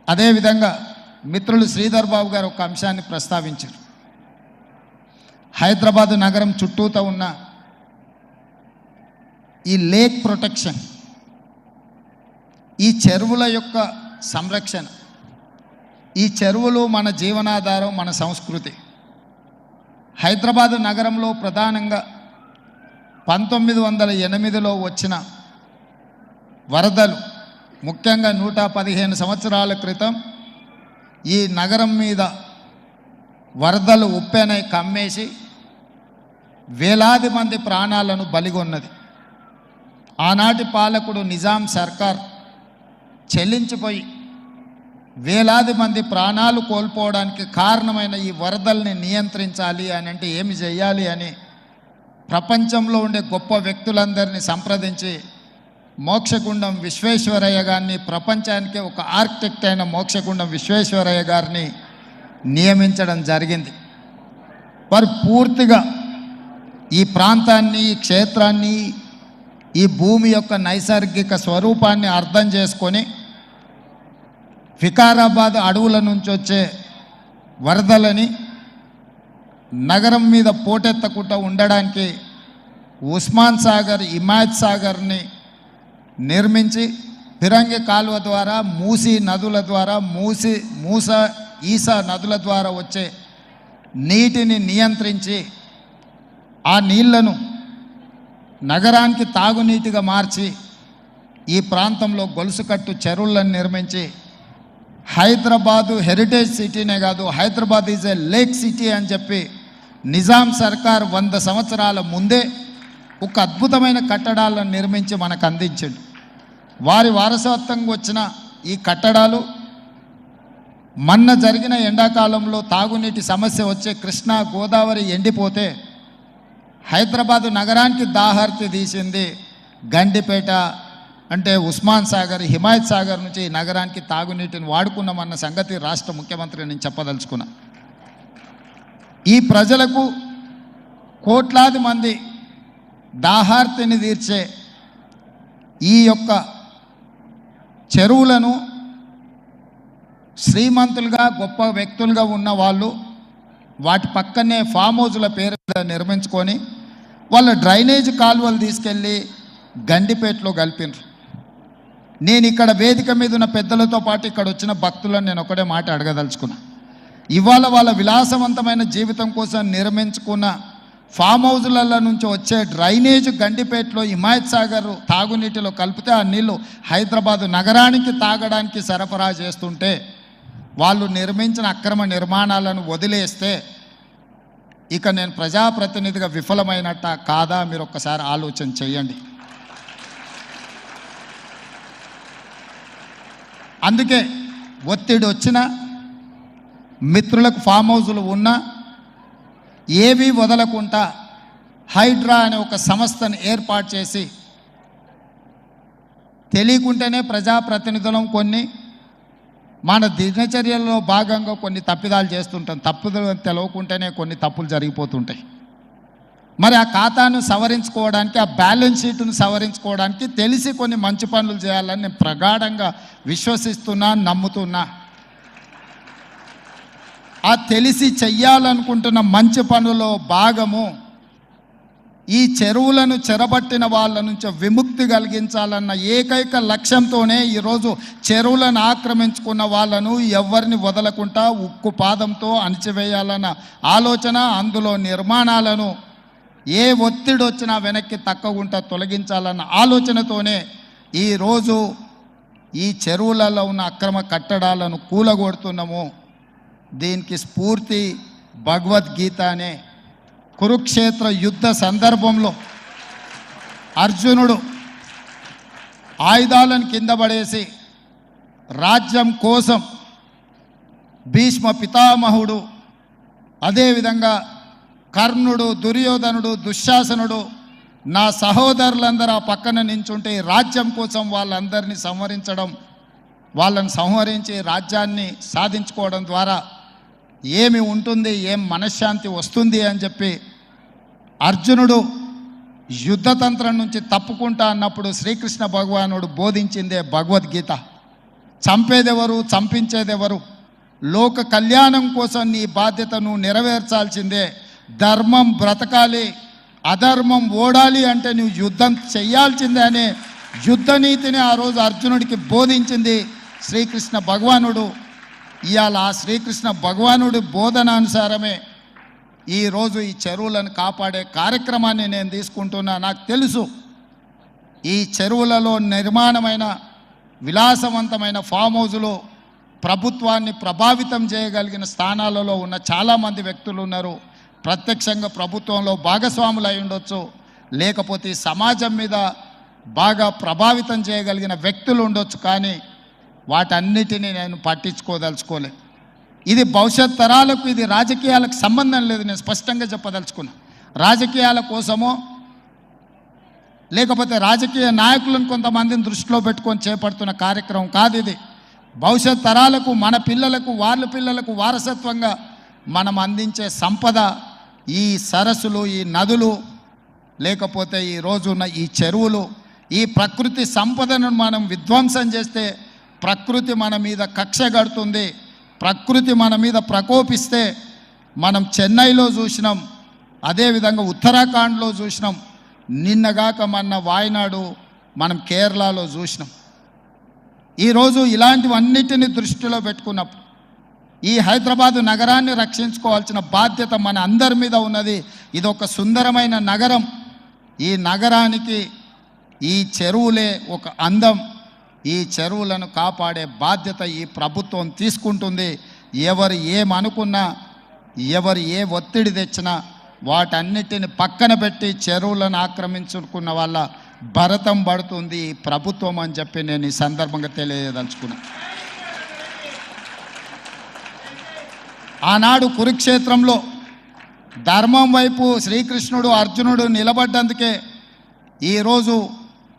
అదేవిధంగా మిత్రులు శ్రీధర్ బాబు గారు ఒక అంశాన్ని ప్రస్తావించారు. హైదరాబాదు నగరం చుట్టూతో ఉన్న ఈ లేక్ ప్రొటెక్షన్, ఈ చెరువుల యొక్క సంరక్షణ, ఈ చెరువులు మన జీవనాధారం, మన సంస్కృతి. హైదరాబాదు నగరంలో ప్రధానంగా 1908లో వచ్చిన వరదలు, ముఖ్యంగా 115 సంవత్సరాల క్రితం ఈ నగరం మీద వరదలు ఉప్పెనై కమ్మేసి వేలాది మంది ప్రాణాలను బలిగొన్నది. ఆనాటి పాలకుడు నిజాం సర్కార్ చెల్లించిపోయి వేలాది మంది ప్రాణాలు కోల్పోవడానికి కారణమైన ఈ వరదల్ని నియంత్రించాలి అని అంటే ఏమి చేయాలి అని ప్రపంచంలో ఉండే గొప్ప వ్యక్తులందరినీ సంప్రదించి మోక్షగుండం విశ్వేశ్వరయ్య గారిని, ప్రపంచానికే ఒక ఆర్కిటెక్ట్ అయిన మోక్షగుండం విశ్వేశ్వరయ్య గారిని నియమించడం జరిగింది. వారు పూర్తిగా ఈ ప్రాంతాన్ని, ఈ క్షేత్రాన్ని, ఈ భూమి యొక్క నైసర్గిక స్వరూపాన్ని అర్థం చేసుకొని వికారాబాద్ అడవుల నుంచి వచ్చే వరదలని నగరం మీద పోటెత్తకుండా ఉండడానికి ఉస్మాన్ సాగర్, హిమాయత్ సాగర్ని నిర్మించి ఫిరంగి కాలువ ద్వారా, మూసీ నదుల ద్వారా, ఈసా నదుల ద్వారా వచ్చే నీటిని నియంత్రించి ఆ నీళ్లను నగరానికి తాగునీటిగా మార్చి ఈ ప్రాంతంలో గొలుసుకట్టు చెరువులను నిర్మించి హైదరాబాదు హెరిటేజ్ సిటీనే కాదు, Hyderabad is a lake city అని చెప్పి నిజాం సర్కార్ 100 సంవత్సరాల ముందే ఒక అద్భుతమైన కట్టడాలను నిర్మించి మనకు అందించాడు. వారి వారసత్వంగా వచ్చిన ఈ కట్టడాలు మొన్న జరిగిన ఎండాకాలంలో తాగునీటి సమస్య వచ్చే కృష్ణా, గోదావరి ఎండిపోతే హైదరాబాదు నగరానికి దాహార్తి తీసింది గండిపేట, అంటే ఉస్మాన్ సాగర్, హిమాయత్ సాగర్ నుంచి నగరానికి తాగునీటిని వాడుకున్నామన్న సంగతి రాష్ట్ర ముఖ్యమంత్రి నేను చెప్పదలుచుకున్నా. ఈ ప్రజలకు, కోట్లాది మంది దాహార్తిని తీర్చే ఈ యొక్క చెరువులను శ్రీమంతులుగా, గొప్ప వ్యక్తులుగా ఉన్న వాళ్ళు వాటి పక్కనే ఫామ్ హౌజుల పేరు మీద నిర్మించుకొని వాళ్ళ డ్రైనేజ్ కాలువలు తీసుకెళ్ళి గండిపేటలో కలిపినారు. నేను ఇక్కడ వేదిక మీద ఉన్న పెద్దలతో పాటు ఇక్కడ వచ్చిన భక్తులను నేను ఒకటే మాట అడగదలుచుకున్నా. ఇవాళ వాళ్ళ విలాసవంతమైన జీవితం కోసం నిర్మించుకున్న ఫామ్ హౌజులలో నుంచి వచ్చే డ్రైనేజ్ గండిపేటలో హిమాయత్ సాగర్ తాగునీటిలో కలిపితే ఆ నీళ్లు హైదరాబాదు నగరానికి తాగడానికి సరఫరా చేస్తుంటే వాళ్ళు నిర్మించిన అక్రమ నిర్మాణాలను వదిలేస్తే ఇక నేను ప్రజాప్రతినిధిగా విఫలమైనట్ట కాదా మీరు ఒక్కసారి ఆలోచన చేయండి. అందుకే ఒత్తిడి వచ్చినా, మిత్రులకు ఫామ్ హౌజులు ఉన్నా ఏవి వదలకుండా హైడ్రా అనే ఒక సంస్థను ఏర్పాటు చేసి తెలియకుంటేనే ప్రజాప్రతినిధులం కొన్ని మన దినచర్యల్లో భాగంగా కొన్ని తప్పిదాలు చేస్తుంటాం. తప్పులు తెలవకుంటేనే కొన్ని తప్పులు జరిగిపోతుంటాయి. మరి ఆ ఖాతాను సవరించుకోవడానికి, ఆ బ్యాలెన్స్ షీట్ను సవరించుకోవడానికి తెలిసి కొన్ని మంచి పనులు చేయాలని నేను ప్రగాఢంగా విశ్వసిస్తున్నా, నమ్ముతున్నా. ఆ తెలిసి చెయ్యాలనుకుంటున్న మంచి పనుల్లో భాగము ఈ చెరువులను చెరబట్టిన వాళ్ళ నుంచి విముక్తి కలిగించాలన్న ఏకైక లక్ష్యంతోనే ఈరోజు చెరువులను ఆక్రమించుకున్న వాళ్ళను ఎవరిని వదలకుండా ఉక్కు పాదంతో అణిచివేయాలన్న ఆలోచన, అందులో నిర్మాణాలను ఏ ఒత్తిడి వచ్చినా వెనక్కి తక్కకుండా తొలగించాలన్న ఆలోచనతోనే ఈరోజు ఈ చెరువులలో ఉన్న అక్రమ కట్టడాలను కూలగొడుతున్నాము. దీనికి స్ఫూర్తి భగవద్గీత అనే కురుక్షేత్ర యుద్ధ సందర్భంలో అర్జునుడు ఆయుధాలను కింద పడేసి రాజ్యం కోసం భీష్మ పితామహుడు, అదేవిధంగా కర్ణుడు, దుర్యోధనుడు, దుశ్శాసనుడు, నా సహోదరులందరూ ఆ పక్కన నించుంటే రాజ్యం కోసం వాళ్ళందరినీ సంహరించడం, వాళ్ళని సంహరించి రాజ్యాన్ని సాధించుకోవడం ద్వారా ఏమి ఉంటుంది, ఏం మనశ్శాంతి వస్తుంది అని చెప్పి అర్జునుడు యుద్ధతంత్రం నుంచి తప్పుకుంటా అన్నప్పుడు శ్రీకృష్ణ భగవానుడు బోధించిందే భగవద్గీత. చంపేదెవరు, చంపించేదెవరు? లోక కళ్యాణం కోసం నీ బాధ్యతను నెరవేర్చాల్సిందే. ధర్మం బ్రతకాలి, అధర్మం ఓడాలి అంటే నువ్వు యుద్ధం చెయ్యాల్సిందే అనే యుద్ధ నీతిని ఆ రోజు అర్జునుడికి బోధించింది శ్రీకృష్ణ భగవానుడు. ఇవాళ ఆ శ్రీకృష్ణ భగవానుడి బోధనానుసారమే ఈరోజు ఈ చెరువులను కాపాడే కార్యక్రమాన్ని నేను తీసుకుంటున్నా. నాకు తెలుసు ఈ చెరువులలో నిర్మాణమైన విలాసవంతమైన ఫామ్ హౌజులు ప్రభుత్వాన్ని ప్రభావితం చేయగలిగిన స్థానాలలో ఉన్న చాలామంది వ్యక్తులు ఉన్నారు. ప్రత్యక్షంగా ప్రభుత్వంలో భాగస్వాములు అయి ఉండొచ్చు, లేకపోతే సమాజం మీద బాగా ప్రభావితం చేయగలిగిన వ్యక్తులు ఉండొచ్చు. కానీ వాటన్నిటినీ నేను పట్టించుకోదలుచుకోలే. ఇది భవిష్యత్ తరాలకు, ఇది రాజకీయాలకు సంబంధం లేదు. నేను స్పష్టంగా చెప్పదలుచుకున్నా. రాజకీయాల కోసమో లేకపోతే రాజకీయ నాయకులను కొంతమందిని దృష్టిలో పెట్టుకొని చేపడుతున్న కార్యక్రమం కాదు ఇది. భవిష్యత్ తరాలకు, మన పిల్లలకు, వాళ్ళ పిల్లలకు వారసత్వంగా మనం అందించే సంపద ఈ సరస్సులు, ఈ నదులు, లేకపోతే ఈ రోజున్న ఈ చెరువులు. ఈ ప్రకృతి సంపదను మనం విధ్వంసం చేస్తే ప్రకృతి మన మీద కక్ష కడుతుంది. ప్రకృతి మన మీద ప్రకోపిస్తే మనం చెన్నైలో చూసినాం, అదేవిధంగా ఉత్తరాఖండ్లో చూసినాం, నిన్నగాక మొన్న వాయనాడు మనం కేరళలో చూసినాం. ఈరోజు ఇలాంటివన్నిటిని దృష్టిలో పెట్టుకున్నప్పుడు ఈ హైదరాబాదు నగరాన్ని రక్షించుకోవాల్సిన బాధ్యత మన అందరి మీద ఉన్నది. ఇది ఒక సుందరమైన నగరం. ఈ నగరానికి ఈ చెరువులే ఒక అందం. ఈ చెరువులను కాపాడే బాధ్యత ఈ ప్రభుత్వం తీసుకుంటుంది. ఎవరు ఏమనుకున్నా, ఎవరు ఏ ఒత్తిడి తెచ్చినా వాటన్నిటిని పక్కన పెట్టి చెరువులను ఆక్రమించుకున్న వాళ్ళ భరతం పడుతుంది ఈ ప్రభుత్వం అని చెప్పి నేను ఈ సందర్భంగా తెలియదలుచుకున్నా. ఆనాడు కురుక్షేత్రంలో ధర్మం వైపు శ్రీకృష్ణుడు, అర్జునుడు నిలబడ్డందుకే ఈరోజు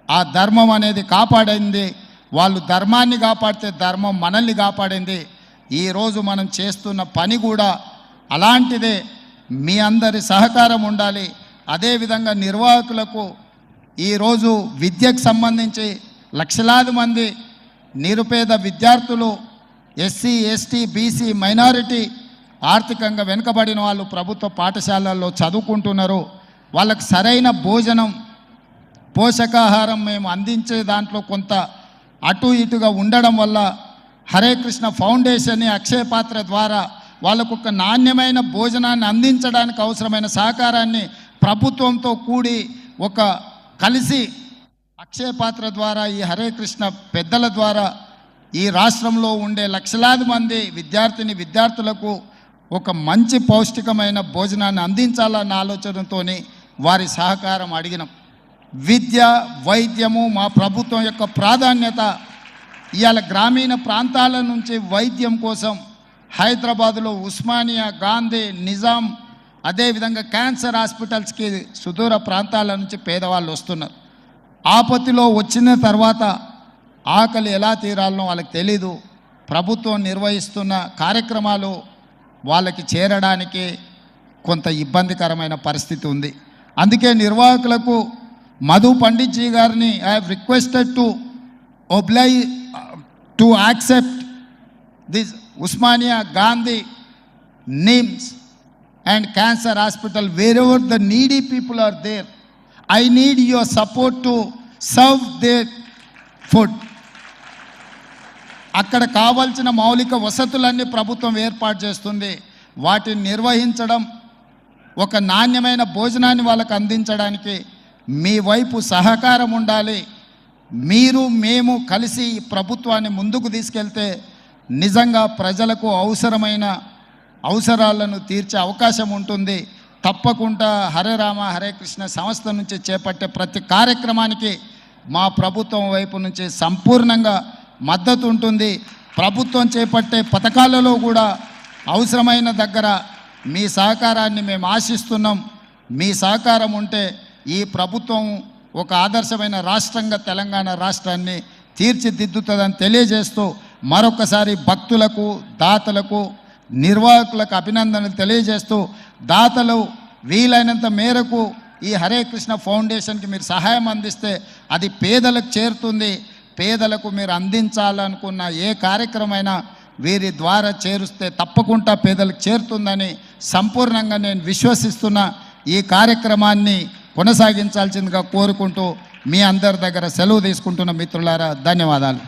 ఆ ధర్మం అనేది కాపాడింది. వాళ్ళు ధర్మాన్ని కాపాడితే ధర్మం మనల్ని కాపాడింది. ఈరోజు మనం చేస్తున్న పని కూడా అలాంటిదే. మీ అందరి సహకారం ఉండాలి. అదేవిధంగా నిర్వాహకులకు ఈరోజు విద్యకు సంబంధించి లక్షలాది మంది నిరుపేద విద్యార్థులు, ఎస్సీ, ఎస్టీ, బీసీ, మైనారిటీ, ఆర్థికంగా వెనుకబడిన వాళ్ళు ప్రభుత్వ పాఠశాలల్లో చదువుకుంటున్నారు. వాళ్ళకు సరైన భోజనం, పోషకాహారం మేము అందించే దాంట్లో కొంత అటు ఇటుగా ఉండడం వల్ల హరే కృష్ణ ఫౌండేషన్, అక్షయ పాత్ర ద్వారా వాళ్ళకు ఒక నాణ్యమైన భోజనాన్ని అందించడానికి అవసరమైన సహకారాన్ని ప్రభుత్వంతో కూడి ఒక కలిసి అక్షయ పాత్ర ద్వారా, ఈ హరే కృష్ణ పెద్దల ద్వారా ఈ రాష్ట్రంలో ఉండే లక్షలాది మంది విద్యార్థులకు ఒక మంచి పౌష్టికమైన భోజనాన్ని అందించాలన్న ఆలోచనతో వారి సహకారం అడిగినాం. విద్య, వైద్యము మా ప్రభుత్వం యొక్క ప్రాధాన్యత. ఇవాళ గ్రామీణ ప్రాంతాల నుంచి వైద్యం కోసం హైదరాబాదులో ఉస్మానియా, గాంధీ, నిజాం, అదేవిధంగా క్యాన్సర్ హాస్పిటల్స్కి సుదూర ప్రాంతాల నుంచి పేదవాళ్ళు వస్తున్నారు. ఆపత్తిలో వచ్చిన తర్వాత ఆకలి ఎలా తీరాలనో వాళ్ళకి తెలీదు. ప్రభుత్వం నిర్వహిస్తున్న కార్యక్రమాలు వాళ్ళకి చేరడానికి కొంత ఇబ్బందికరమైన పరిస్థితి ఉంది. అందుకే నిర్వాహకులకు మధు పండిత్ జీ గారిని I have requested to accept this Osmania, Gandhi, NIMS and cancer hospital, wherever the needy people are there. I need your support to serve their food. అక్కడ కావాల్సిన మౌలిక వసతులన్నీ ప్రభుత్వం ఏర్పాటు చేస్తుంది. వాటిని నిర్వహించడం, ఒక నాణ్యమైన భోజనాన్ని వాళ్ళకు అందించడానికి మీ వైపు సహకారం ఉండాలి. మీరు మేము కలిసి ఈ ప్రభుత్వాన్ని ముందుకు తీసుకెళ్తే నిజంగా ప్రజలకు అవసరాలను తీర్చే అవకాశం ఉంటుంది. తప్పకుండా హరే రామ హరే కృష్ణ సంస్థ నుంచి చేపట్టే ప్రతి కార్యక్రమానికి మా ప్రభుత్వం వైపు నుంచి సంపూర్ణంగా మద్దతు ఉంటుంది. ప్రభుత్వం చేపట్టే పథకాలలో కూడా అవసరమైన దగ్గర మీ సహకారాన్ని మేము ఆశిస్తున్నాం. మీ సహకారం ఉంటే ఈ ప్రభుత్వం ఒక ఆదర్శమైన రాష్ట్రంగా తెలంగాణ రాష్ట్రాన్ని తీర్చిదిద్దుతుందని తెలియజేస్తూ మరొకసారి భక్తులకు, దాతలకు, నిర్వాహకులకు అభినందనలు తెలియజేస్తూ, దాతలు వీలైనంత మేరకు ఈ హరే కృష్ణ ఫౌండేషన్కి మీరు సహాయం అందిస్తే అది పేదలకు చేరుతుంది. పేదలకు మీరు అందించాలనుకున్న ఏ కార్యక్రమైనా వీరి ద్వారా చేరుస్తే తప్పకుండా పేదలకు చేరుతుందని సంపూర్ణంగా నేను విశ్వసిస్తున్న ఈ కార్యక్రమాన్ని కొనసాగించాల్సిందిగా కోరుకుంటూ మీ అందరి దగ్గర సెలవు తీసుకుంటున్న మిత్రులారా ధన్యవాదాలు.